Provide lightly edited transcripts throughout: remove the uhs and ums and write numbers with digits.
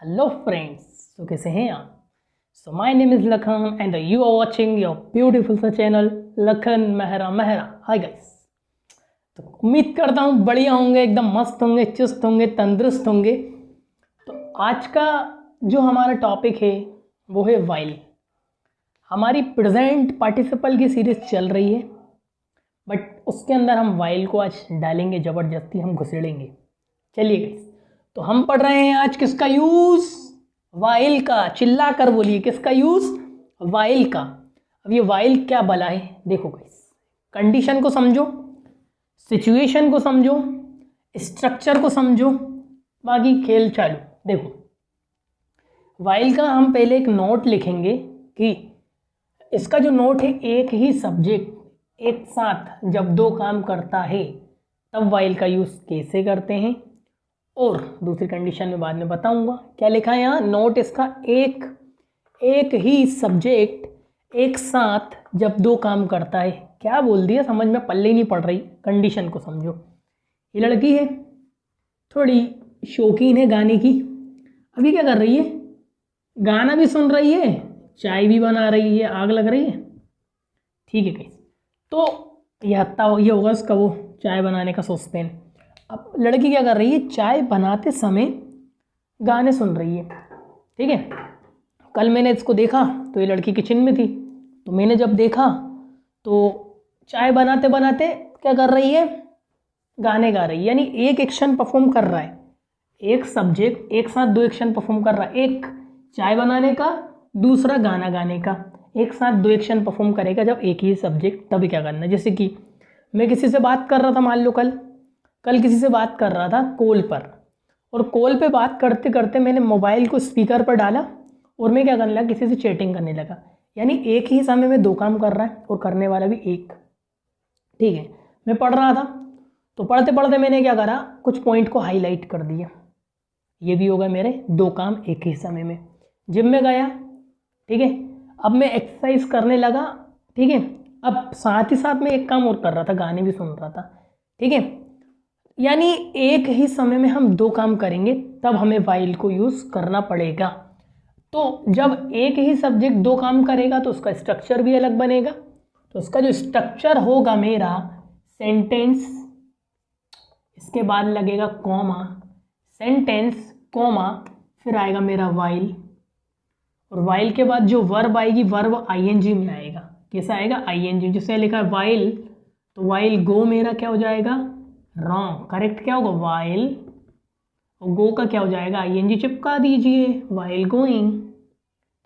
Hello friends, तो कैसे हैं आप? So my name is Lakhan and you are watching your beautiful सा channel Lakhan Mehra Mehra. Hi guys. तो उम्मीद करता हूँ बढ़िया होंगे, एकदम मस्त होंगे, चुस्त होंगे, तंदुरुस्त होंगे। तो आज का जो हमारा टॉपिक है वो है वाइल। हमारी प्रेजेंट पार्टिसिपल की सीरीज चल रही है, बट उसके अंदर हम वाइल को आज डालेंगे, ज़बरदस्ती हम घुसेड़ेंगे। चलिए गाइस, तो हम पढ़ रहे हैं आज किसका यूज? वाइल का। चिल्ला कर बोलिए, किसका यूज? वाइल का। अब ये वाइल क्या भला है, देखो गाइस, कंडीशन को समझो, सिचुएशन को समझो, स्ट्रक्चर को समझो, बाकी खेल चालू। देखो, वाइल का हम पहले एक नोट लिखेंगे कि इसका जो नोट है, एक ही सब्जेक्ट एक साथ जब दो काम करता है तब वाइल का यूज कैसे करते हैं, और दूसरी कंडीशन में बाद में बताऊंगा। क्या लिखा है यहाँ? नोट इसका एक ही सब्जेक्ट एक साथ जब दो काम करता है। क्या बोल दिया, समझ में पल्ले नहीं पड़ रही, कंडीशन को समझो। ये लड़की है, थोड़ी शौकीन है गाने की। अभी क्या कर रही है? गाना भी सुन रही है, चाय भी बना रही है, आग लग रही है। ठीक है गाइस, तो ये होगा उसका वो चाय बनाने का सॉसपेन। अब लड़की क्या कर रही है? चाय बनाते समय गाने सुन रही है। ठीक है, कल मैंने इसको देखा तो ये लड़की किचन में थी, तो मैंने जब देखा तो चाय बनाते बनाते क्या कर रही है? गाने गा रही है। यानी एक एक्शन परफॉर्म कर रहा है, एक सब्जेक्ट एक साथ दो एक्शन परफॉर्म कर रहा है। एक चाय बनाने का, दूसरा गाना गाने का, एक साथ दो एक्शन परफॉर्म करेगा जब एक ही सब्जेक्ट। तभी क्या करना है, जैसे कि मैं किसी से बात कर रहा था, मान लो कल किसी से बात कर रहा था कॉल पर, और कॉल पे बात करते करते मैंने मोबाइल को स्पीकर पर डाला और मैं क्या करने लगा? किसी से चैटिंग करने लगा। यानी एक ही समय में दो काम कर रहा है और करने वाला भी एक। ठीक है, मैं पढ़ रहा था तो पढ़ते पढ़ते मैंने क्या करा? कुछ पॉइंट को हाईलाइट कर दिया। ये भी होगा मेरे दो काम एक ही समय में। जिम में गया, ठीक है, अब मैं एक्सरसाइज करने लगा। ठीक है, अब साथ ही साथ में एक काम और कर रहा था, गाने भी सुन रहा था। ठीक है, यानी एक ही समय में हम दो काम करेंगे तब हमें वाइल को यूज करना पड़ेगा। तो जब एक ही सब्जेक्ट दो काम करेगा तो उसका स्ट्रक्चर भी अलग बनेगा। तो उसका जो स्ट्रक्चर होगा मेरा, सेंटेंस, इसके बाद लगेगा कॉमा, सेंटेंस कॉमा, फिर आएगा मेरा वाइल, और वाइल के बाद जो वर्ब आएगी, वर्ब आईएनजी में आएगा। कैसा आएगा? आईएनजी। जैसे लिखा है वाइल, तो वाइल गो मेरा क्या हो जाएगा? रॉन्ग। करेक्ट क्या होगा? वाइल, और गो का क्या हो जाएगा? आईएनजी चिपका दीजिए, वाइल गोइंग।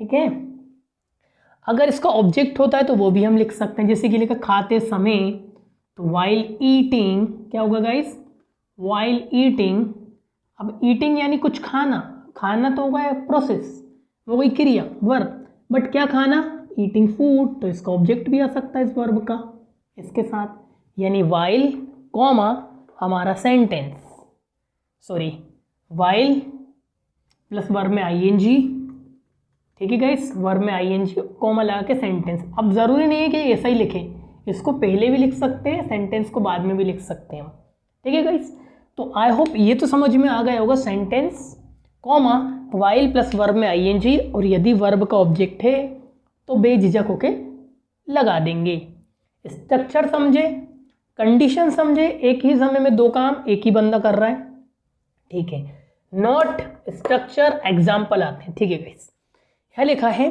ठीक है, अगर इसका ऑब्जेक्ट होता है तो वो भी हम लिख सकते हैं, जैसे कि लिखा खाते समय, तो वाइल ईटिंग क्या होगा गाइस? While eating. अब ईटिंग यानी कुछ खाना, खाना तो होगा प्रोसेस, वो कोई क्रिया, वर्ब, बट क्या खाना? Eating food. तो इसका ऑब्जेक्ट भी आ सकता है इस वर्ब का इसके साथ। यानी वाइल कॉमा हमारा sentence, sorry, while plus verb में आईएनजी। ठीक है गाइस, वर्ब में आईएनजी कॉमा लगा के सेंटेंस। अब जरूरी नहीं है कि ऐसा ही लिखें, इसको पहले भी लिख सकते हैं, सेंटेंस को बाद में भी लिख सकते हैं। ठीक है गाइस, तो आई होप ये तो समझ में आ गया होगा। Sentence comma while plus verb में आईएनजी, और यदि वर्ब का ऑब्जेक्ट है तो बेझिझक होके लगा देंगे। स्ट्रक्चर समझे, कंडीशन समझे, एक ही समय में दो काम एक ही बंदा कर रहा है। ठीक है, नोट, स्ट्रक्चर, एग्जाम्पल आते हैं। ठीक है गाइस, यह लिखा है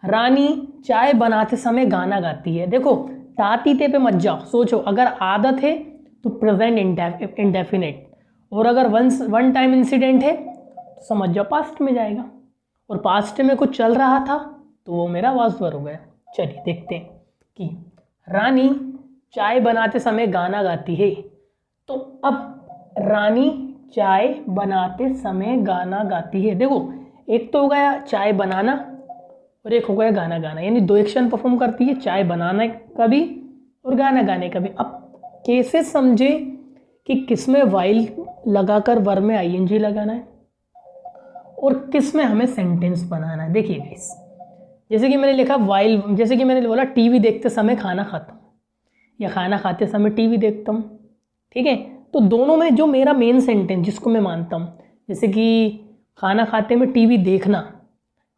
रानी चाय बनाते समय गाना गाती है। देखो, तातीते पे मत जाओ, सोचो, अगर आदत है तो प्रेजेंट इंडेफिनिट, और अगर वन टाइम इंसिडेंट है तो समझ जाओ पास्ट में जाएगा, और पास्ट में कुछ चल रहा था तो वो मेरा वास्ट वर्ब हो गया। चलिए देखते हैं कि रानी चाय बनाते समय गाना गाती है। तो अब रानी चाय बनाते समय गाना गाती है। देखो, एक तो हो गया चाय बनाना और एक हो गया गाना गाना, यानी दो एक्शन परफॉर्म करती है, चाय बनाना का भी और गाना गाने का भी। अब कैसे समझे कि किस में वाइल लगाकर वर्ब में आईएनजी लगाना है और किस में हमें सेंटेंस बनाना है? देखिए गाइस, जैसे कि मैंने लिखा वाइल, जैसे कि मैंने बोला टीवी देखते समय खाना खाता हूँ, या खाना खाते समय टीवी देखता हूँ। ठीक है, तो दोनों में जो मेरा मेन सेंटेंस जिसको मैं मानता हूँ, जैसे कि खाना खाते में टीवी देखना,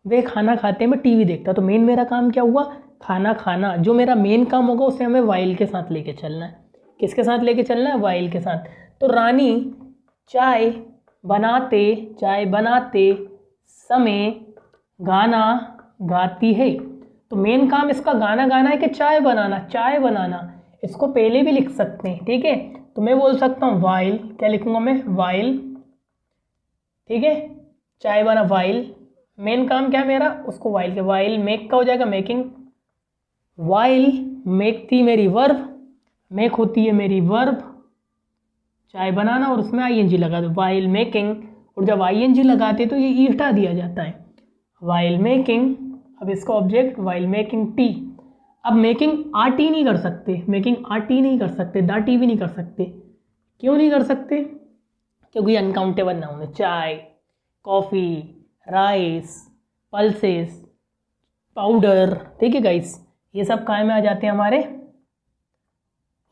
वे खाना खाते में टीवी देखता। तो मेन मेरा काम क्या हुआ, खाना खाना। जो मेरा मेन काम होगा उसे हमें वाइल के साथ लेके चलना है। किसके साथ लेके चलना है, वाइल के साथ। तो रानी चाय बनाते समय गाना गाती है। तो मेन काम इसका गाना गाना है कि चाय बनाना, चाय बनाना। इसको पहले भी लिख सकते हैं, ठीक है। तो मैं बोल सकता हूँ वाइल, क्या लिखूंगा मैं, वाइल, ठीक है। चाय बना वाइल, मेन काम क्या है मेरा, उसको वाइल के, वाइल मेक का हो जाएगा मेकिंग। वाइल मेक थी मेरी वर्ब, मेक होती है मेरी वर्ब, चाय बनाना और उसमें आईएनजी लगा दो, वाइल मेकिंग। और जब आईएनजी लगाते तो ये ई हटा दिया जाता है, वाइल मेकिंग। अब इसका ऑब्जेक्ट वाइल मेकिंग टी। अब मेकिंग आर टी नहीं कर सकते, मेकिंग आर टी नहीं कर सकते, दा टी भी नहीं कर सकते। क्यों नहीं कर सकते, क्योंकि अनकाउंटेबल नाउन है। चाय, कॉफ़ी, राइस, पल्सेस, पाउडर, ठीक है गाइस, ये सब काय में आ जाते हैं हमारे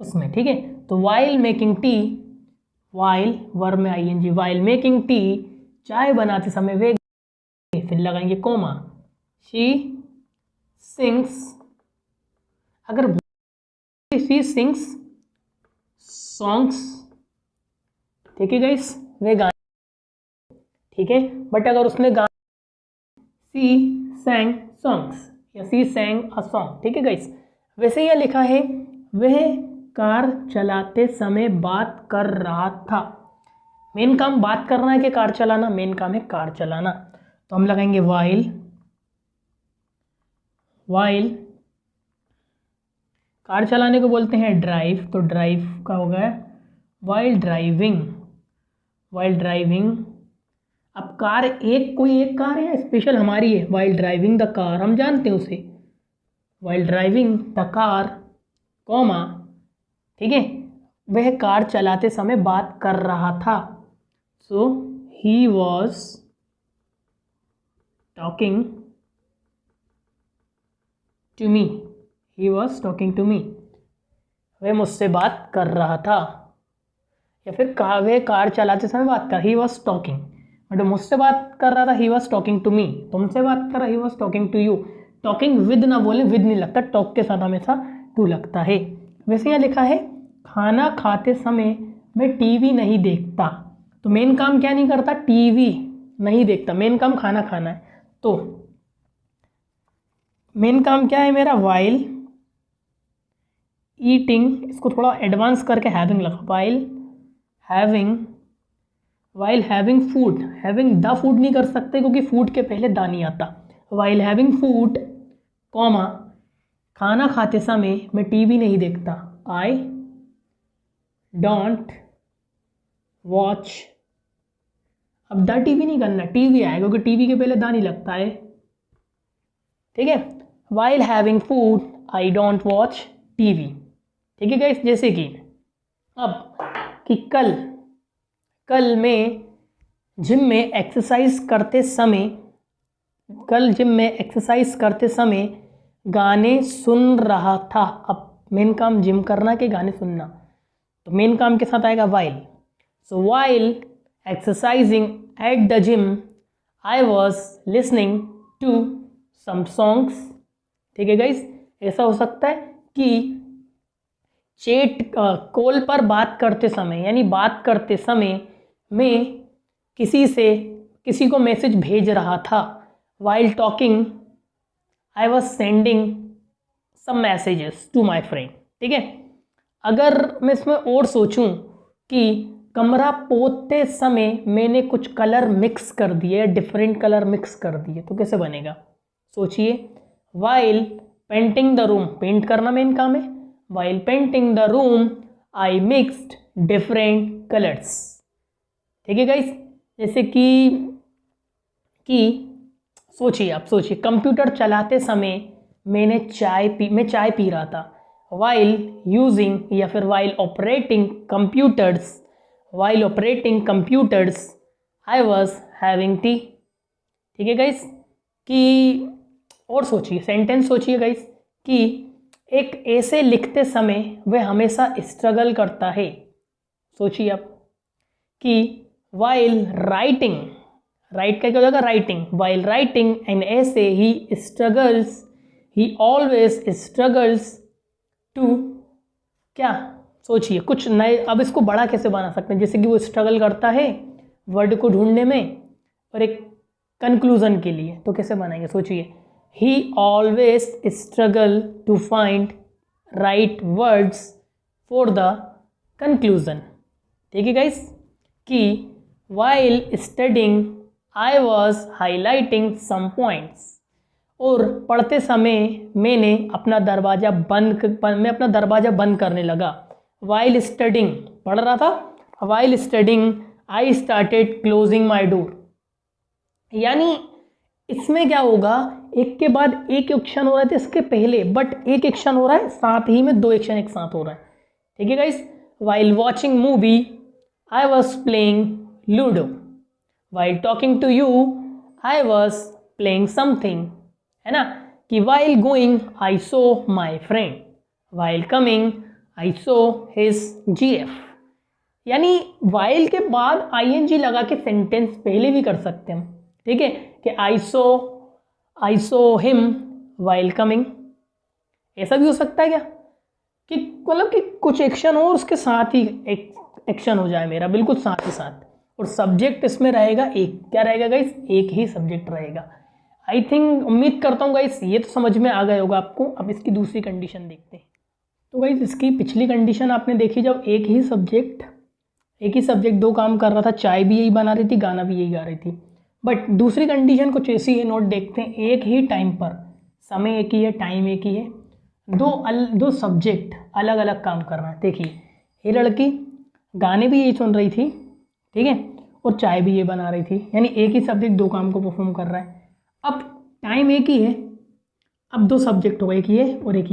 उसमें, ठीक है। तो while making tea, while verb में आईएनजी, वाइल मेकिंग टी, चाय बनाते समय वे, फिर लगाएंगे कोमा, शी सिंग्स, अगर शी सिंग्स सॉन्ग्स, ठीक है गाइस, वे गाने, ठीक है। बट अगर उसने गा सी सैंग सॉन्ग्स या सी सैंग अ सॉन्ग, ठीक है गाइस। वैसे यह लिखा है वह कार चलाते समय बात कर रहा था। मेन काम बात करना है कि कार चलाना, मेन काम है कार चलाना। तो हम लगाएंगे वाइल, वाइल कार चलाने को बोलते हैं ड्राइव, तो ड्राइव का हो गया वाइल ड्राइविंग, वाइल ड्राइविंग। अब कार एक, कोई एक कार है स्पेशल हमारी है, वाइल ड्राइविंग द कार, हम जानते हैं उसे, while driving the car, comma, ठीक है। वह कार चलाते समय बात कर रहा था, so he was talking to me, he was talking to me, वह मुझसे बात कर रहा था। या फिर वह कार चलाते समय बात कर, ही वॉज टॉकिंग, बट मुझसे बात कर रहा था, he was talking to me, तुमसे बात कर रहा, he was talking to you. Talking with ना बोले, विद नहीं लगता, टॉक के साथ हमेशा टू लगता है। वैसे यहाँ लिखा है खाना खाते समय मैं टीवी नहीं देखता। तो मेन काम क्या नहीं करता, टीवी नहीं देखता, मेन काम खाना खाना है। तो मेन काम क्या है मेरा, वाइल ईटिंग, इसको थोड़ा एडवांस करके हैविंग लगा, while having, while having food, having the food नहीं कर सकते क्योंकि फूड के पहले दा नहीं आता, वाइल हैविंग फूड, कॉमा, खाना खाते समय मैं टीवी नहीं देखता, आई डोंट वॉच। अब द टीवी नहीं करना, टीवी आएगा क्योंकि टीवी के पहले दा नहीं लगता है, ठीक है। While having food I don't watch TV, ठीक है गाइस। जैसे कि अब कि कल मैं जिम में एक्सरसाइज करते समय, कल जिम में एक्सरसाइज करते समय गाने सुन रहा था। अब मेन काम जिम करना के गाने सुनना, तो मेन काम के साथ आएगा while. So while exercising at the gym I was listening to some songs, ठीक है गाइस। ऐसा हो सकता है कि चैट कॉल पर बात करते समय, यानी बात करते समय मैं किसी को मैसेज भेज रहा था, while talking I was sending some messages to my friend, ठीक है। अगर मैं इसमें और सोचूं कि कमरा पोतते समय मैंने कुछ कलर मिक्स कर दिए, डिफरेंट कलर मिक्स कर दिए, तो कैसे बनेगा, सोचिए। While painting the room, paint करना मेन काम है, while painting the room I mixed different colours, ठीक है गाइस। जैसे कि सोचिए, आप सोचिए, कंप्यूटर चलाते समय मैं चाय पी रहा था, वाइल यूजिंग या फिर while operating computers I was having T, ठीक है गाइस। कि और सोचिए, सेंटेंस सोचिए गाइस, कि एक ऐसे लिखते समय वह हमेशा स्ट्रगल करता है, सोचिए आप, कि वाइल राइट का क्या हो जाएगा, राइटिंग, वाइल राइटिंग एन ऐसे ही ऑलवेज स्ट्रगल्स टू, क्या सोचिए कुछ नए। अब इसको बड़ा कैसे बना सकते हैं, जैसे कि वो स्ट्रगल करता है वर्ड को ढूंढने में और एक कंक्लूजन के लिए, तो कैसे बनाएंगे सोचिए, he always struggle to find right words for the conclusion. ठीक है गाइस, कि while studying I was highlighting some points, और पढ़ते समय मैंने अपना दरवाज़ा बंद करने लगा। वाइल स्टडिंग पढ़ रहा था, while studying I started closing my door. यानी इसमें क्या होगा, एक के बाद एक एक्शन हो रहा था इसके पहले, बट एक एक्शन हो रहा है साथ ही में दो एक्शन एक साथ हो रहा है। ठीक है guys, while watching movie I was playing ludo, while talking to you I was playing something, है ना, कि while going I saw my friend, while coming I saw his GF। यानी वाइल के बाद ING लगा के सेंटेंस पहले भी कर सकते हैं हम। ठीक है, कि आई सो हिम वाइल कमिंग, ऐसा भी हो सकता है क्या, कि मतलब कि कुछ एक्शन हो और उसके साथ ही एक एक्शन हो जाए मेरा, बिल्कुल साथ ही साथ, और सब्जेक्ट इसमें रहेगा एक, क्या रहेगा गाइस, एक ही सब्जेक्ट रहेगा। आई थिंक, उम्मीद करता हूँ गाइस ये तो समझ में आ गया होगा आपको। अब इसकी दूसरी कंडीशन देखते हैं। तो गाइस इसकी पिछली कंडीशन आपने देखी, जब एक ही सब्जेक्ट दो काम कर रहा था, चाय भी यही बना रही थी, गाना भी यही गा रही थी। बट दूसरी कंडीशन कुछ ऐसी है, नोट देखते हैं, एक ही टाइम पर, समय एक ही है, टाइम एक ही है, दो सब्जेक्ट अलग अलग काम कर रहा है। देखिए, ये लड़की गाने भी यही सुन रही थी, ठीक है, और चाय भी ये बना रही थी, यानी एक ही सब्जेक्ट दो काम को परफॉर्म कर रहा है। अब टाइम एक ही है, अब दो सब्जेक्ट हो गए, एक ये और एक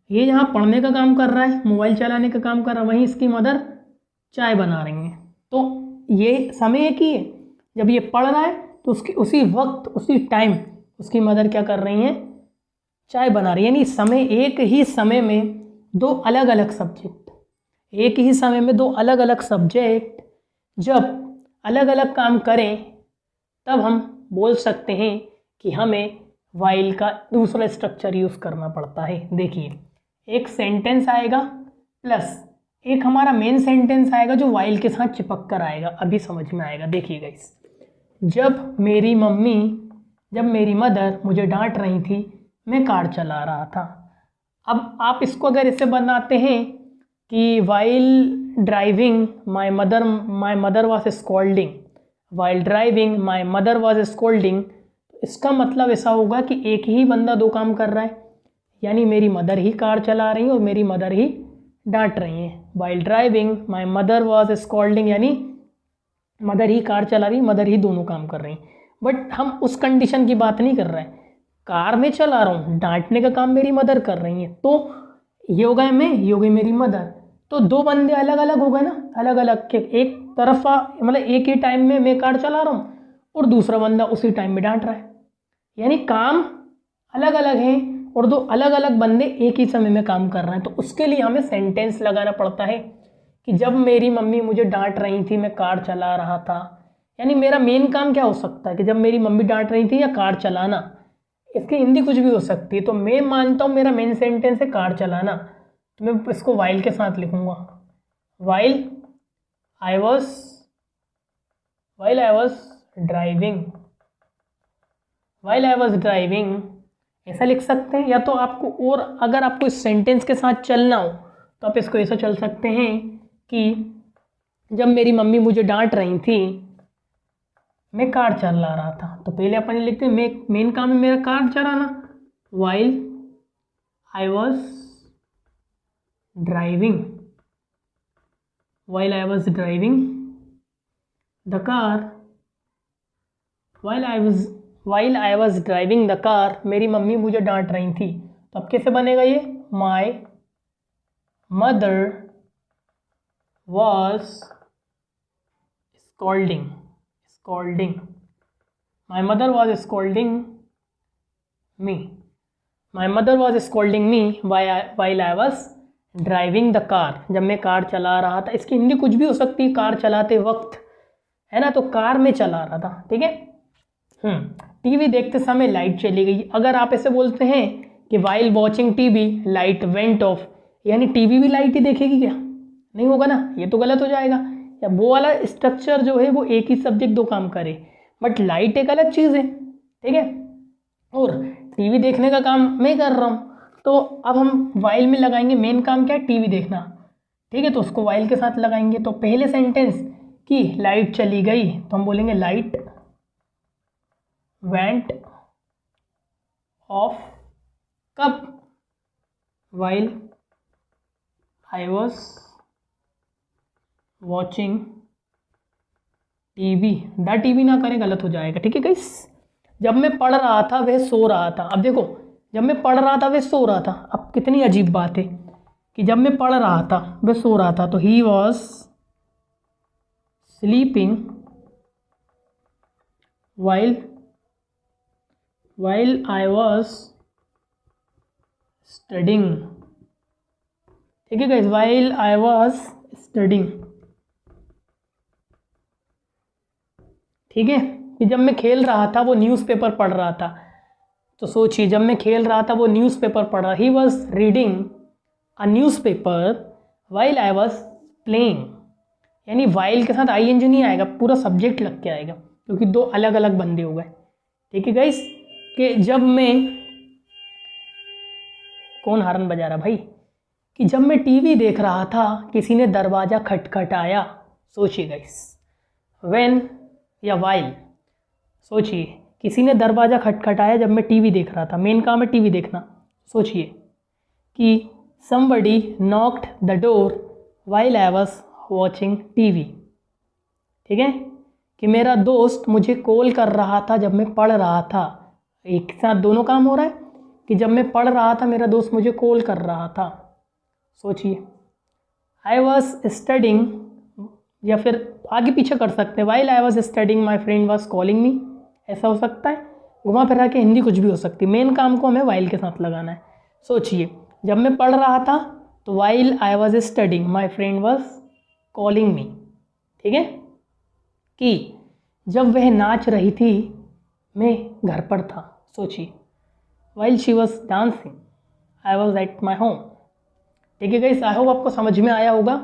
ये जहाँ पढ़ने का काम कर रहा है, मोबाइल चलाने का काम कर रहा है, वहीं इसकी मदर चाय बना रही हैं। तो ये समय एक ही है, जब ये पढ़ रहा है तो उसकी उसी वक्त उसी टाइम उसकी मदर क्या कर रही हैं, चाय बना रही है। यानी समय, एक ही समय में दो अलग अलग सब्जेक्ट, एक ही समय में दो अलग अलग सब्जेक्ट जब अलग अलग काम करें, तब हम बोल सकते हैं कि हमें वाइल का दूसरा स्ट्रक्चर यूज़ करना पड़ता है। देखिए, एक सेंटेंस आएगा प्लस एक हमारा मेन सेंटेंस आएगा जो वाइल के साथ चिपक कर आएगा। अभी समझ में आएगा। देखिए गाइस, जब मेरी मदर मुझे डांट रही थी, मैं कार चला रहा था। अब आप इसको अगर इसे बनाते हैं कि while driving my mother was scolding, while driving my mother was scolding, इसका मतलब ऐसा होगा कि एक ही बंदा दो काम कर रहा है, यानी मेरी मदर ही कार चला रही है और मेरी मदर ही डांट रही हैं। While driving my mother was scolding, यानी मदर ही कार चला रही, मदर ही दोनों काम कर रही हैं। बट हम उस कंडीशन की बात नहीं कर रहे हैं, कार में चला रहा हूँ, डांटने का काम मेरी मदर कर रही हैं, तो ये हो गए मैं, ये हो गई मेरी मदर। तो दो बंदे अलग अलग हो गए ना, अलग अलग के, एक तरफा मतलब एक ही टाइम में मैं कार चला रहा हूँ और दूसरा बंदा उसी टाइम में डांट रहा है, यानी काम अलग अलग हैं और दो अलग अलग बंदे एक ही समय में काम कर रहे हैं। तो उसके लिए हमें सेंटेंस लगाना पड़ता है कि जब मेरी मम्मी मुझे डांट रही थी, मैं कार चला रहा था। यानी मेरा मेन काम क्या हो सकता है कि जब मेरी मम्मी डांट रही थी या कार चलाना, इसकी हिंदी कुछ भी हो सकती है। तो मैं मानता हूँ मेरा मेन सेंटेंस है कार चलाना, तो मैं इसको वाइल के साथ लिखूंगा। वाइल आई वॉज ड्राइविंग, ऐसा लिख सकते हैं। या तो आपको, और अगर आपको इस सेंटेंस के साथ चलना हो तो आप इसको ऐसा चल सकते हैं कि जब मेरी मम्मी मुझे डांट रही थी, मैं कार चला रहा था। तो पहले अपन लिखते हैं, मेन काम है मेरा कार चलाना, while I was driving the car, while I was driving the car, मेरी मम्मी मुझे डांट रही थी। तो अब कैसे बनेगा ये, my mother was scolding, my mother was scolding me while I was driving the car, जब मैं कार चला रहा था। इसकी हिंदी कुछ भी हो सकती है, कार चलाते वक्त, है ना, तो कार में चला रहा था। ठीक है, टीवी देखते समय लाइट चली गई। अगर आप ऐसे बोलते हैं कि while watching TV light went of, यानी टीवी भी लाइट ही देखेगी क्या? नहीं होगा ना, ये तो गलत हो जाएगा। या वो वाला स्ट्रक्चर जो है वो एक ही सब्जेक्ट दो काम करे, बट लाइट एक अलग चीज़ है, ठीक है। और टीवी देखने का काम मैं कर रहा हूँ, तो अब हम वाइल में लगाएंगे, मेन काम क्या है? टीवी देखना, ठीक है। तो उसको वाइल के साथ लगाएंगे। तो पहले सेंटेंस कि लाइट चली गई, तो हम बोलेंगे लाइट वेंट ऑफ कब? While I was watching TV. The TV ना करें, गलत हो जाएगा, ठीक है गाइस। जब मैं पढ़ रहा था वह सो रहा था। अब देखो, जब मैं पढ़ रहा था वह सो रहा था। अब कितनी अजीब बात है कि जब मैं पढ़ रहा था वह सो रहा था, तो he was sleeping while I was studying, ठीक है guys, while I was studying, ठीक है। कि जब मैं खेल रहा था वो न्यूज़पेपर पढ़ रहा था। तो सोचिए, जब मैं खेल रहा था वो न्यूज़पेपर पढ़ रहा, he was reading a newspaper while I was playing, यानी वाइल के साथ ING नहीं आएगा, पूरा सब्जेक्ट लग के आएगा, क्योंकि दो अलग अलग बंदे हो गए, ठीक है गाइस। कि जब मैं, कौन हॉर्न बजा रहा भाई? कि जब मैं टीवी देख रहा था किसी ने दरवाज़ा खटखटाया। सोचिए गाइस, व्हेन या वाइल, सोचिए किसी ने दरवाज़ा खटखटाया जब मैं टीवी देख रहा था, मेन काम है टीवी देखना। सोचिए कि somebody knocked the door while I was watching TV, ठीक है। कि मेरा दोस्त मुझे कॉल कर रहा था जब मैं पढ़ रहा था। एक साथ दोनों काम हो रहा है कि जब मैं पढ़ रहा था मेरा दोस्त मुझे कॉल कर रहा था। सोचिए, आई वॉज स्टडिंग, या फिर आगे पीछे कर सकते हैं, while I was studying my friend was calling me, ऐसा हो सकता है। घुमा फिरा के हिंदी कुछ भी हो सकती है, मेन काम को हमें वाइल के साथ लगाना है। सोचिए, जब मैं पढ़ रहा था तो while I was studying my friend was calling me, ठीक है। कि जब वह नाच रही थी मैं घर पर था। सोचिए, while she was dancing I was at my home, ठीक है गाइस। आई होप आपको समझ में आया होगा।